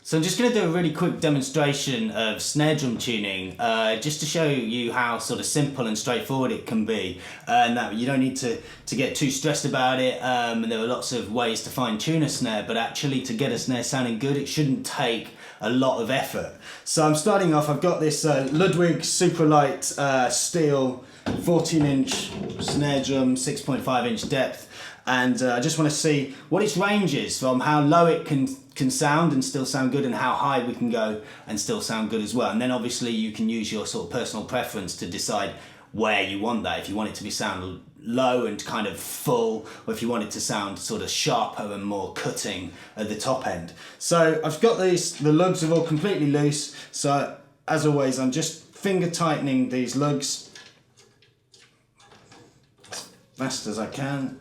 So I'm just going to do a really quick demonstration of snare drum tuning, just to show you how sort of simple and straightforward it can be, and that you don't need to get too stressed about it. And there are lots of ways to fine tune a snare, but actually to get a snare sounding good, it shouldn't take a lot of effort. So I'm starting off, I've got this Ludwig Supralite steel 14-inch snare drum, 6.5-inch depth. And I just want to see what its range is, from how low it can sound and still sound good, and how high we can go and still sound good as well. And then obviously you can use your sort of personal preference to decide where you want that. If you want it to be sound low and kind of full, or if you want it to sound sort of sharper and more cutting at the top end. So I've got these, the lugs are all completely loose. So as always, I'm just finger tightening these lugs as fast as I can.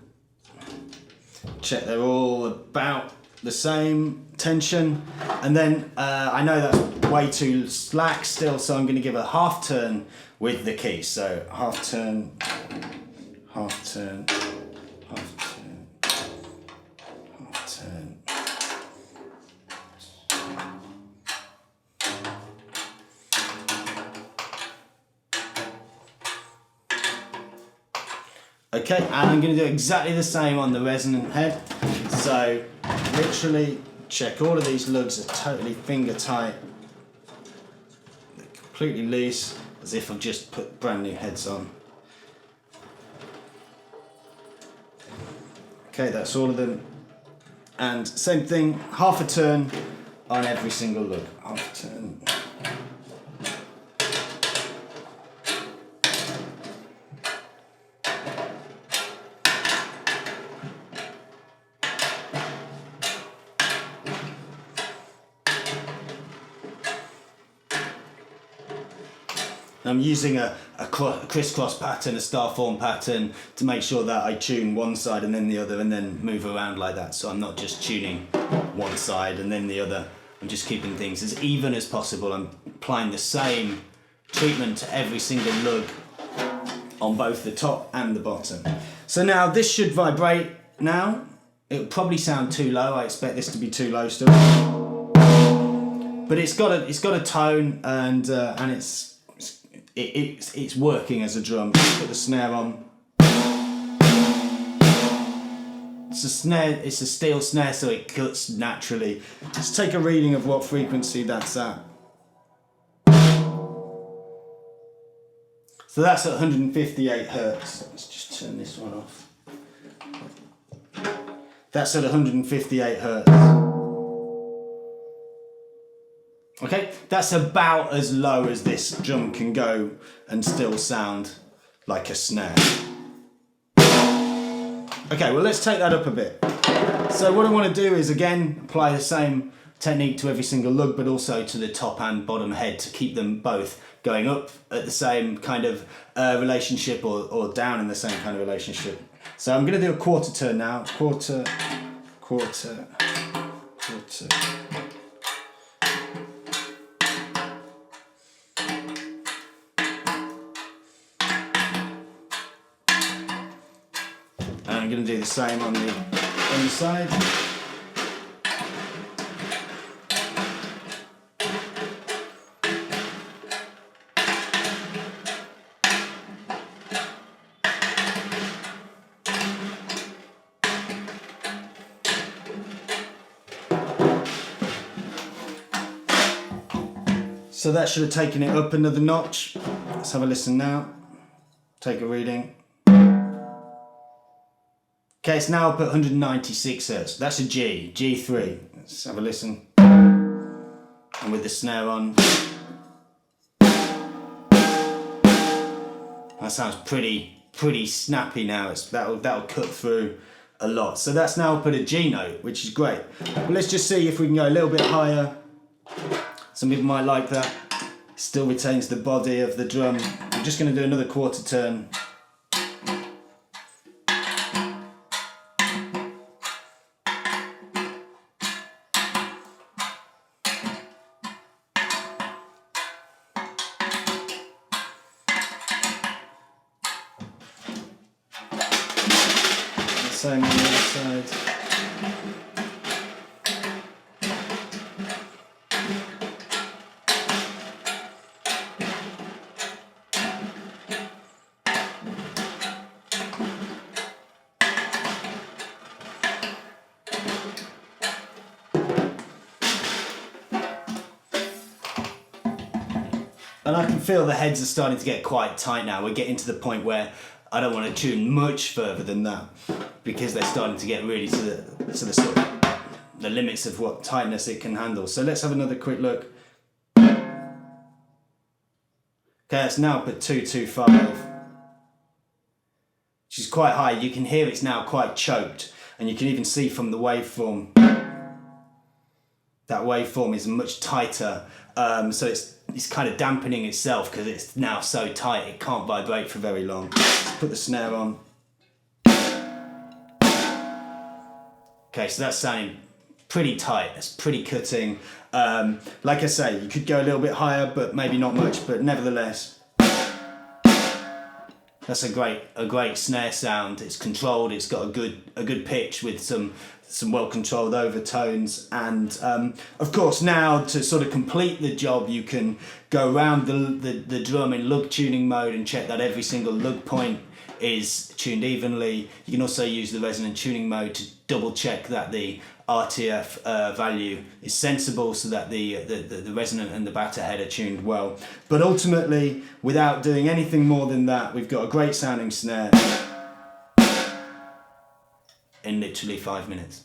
Check they're all about the same tension, and then I know that's way too slack still, so I'm going to give a half turn with the key. So half turn, half turn, half turn, half turn. Okay, and I'm going to do exactly the same on the resonant head. So literally check all of these lugs are totally finger tight. They're completely loose, as if I've just put brand new heads on. Okay, that's all of them. And same thing, half a turn on every single lug. Half a turn. I'm using a crisscross pattern, a star form pattern, to make sure that I tune one side and then the other, and then move around like that. So I'm not just tuning one side and then the other. I'm just keeping things as even as possible. I'm applying the same treatment to every single lug on both the top and the bottom. So now this should vibrate now. It'll probably sound too low. I expect this to be too low still. But it's got a tone, and it's working as a drum. Put the snare on. It's a steel snare, so it cuts naturally. Let's take a reading of what frequency that's at. So that's at 158 hertz. Let's just turn this one off. That's at 158 hertz. Okay, that's about as low as this drum can go and still sound like a snare. Okay, well, let's take that up a bit. So what I want to do is, again, apply the same technique to every single lug, but also to the top and bottom head, to keep them both going up at the same kind of relationship, or down in the same kind of relationship. So I'm going to do a quarter turn now. Quarter, quarter, quarter. And I'm going to do the same on the side. So that should have taken it up another notch. Let's have a listen now. Take a reading. Okay, it's now up at 196 hertz. That's a G, G3. Let's have a listen. And with the snare on. That sounds pretty snappy now. That'll cut through a lot. So that's now up at a G note, which is great. But let's just see if we can go a little bit higher. Some people might like that. Still retains the body of the drum. I'm just going to do another quarter turn. Same on the other side. And I can feel the heads are starting to get quite tight now. We're getting to the point where I don't want to tune much further than that, because they're starting to get really to the sort of the limits of what tightness it can handle. So let's have another quick look. Okay, it's now up at 225, which is quite high. You can hear it's now quite choked, and you can even see from the waveform, that waveform is much tighter. So it's kind of dampening itself because it's now so tight it can't vibrate for very long. Let's put the snare on. Okay, so that's sounding pretty tight. It's pretty cutting. Like I say, you could go a little bit higher, but maybe not much. But nevertheless, that's a great snare sound. It's controlled. It's got a good pitch with some well-controlled overtones, and of course now to sort of complete the job you can go around the drum in lug tuning mode and check that every single lug point is tuned evenly. You can also use the resonant tuning mode to double check that the RTF value is sensible, so that the resonant and the batter head are tuned well. But ultimately, without doing anything more than that, we've got a great sounding snare in literally 5 minutes.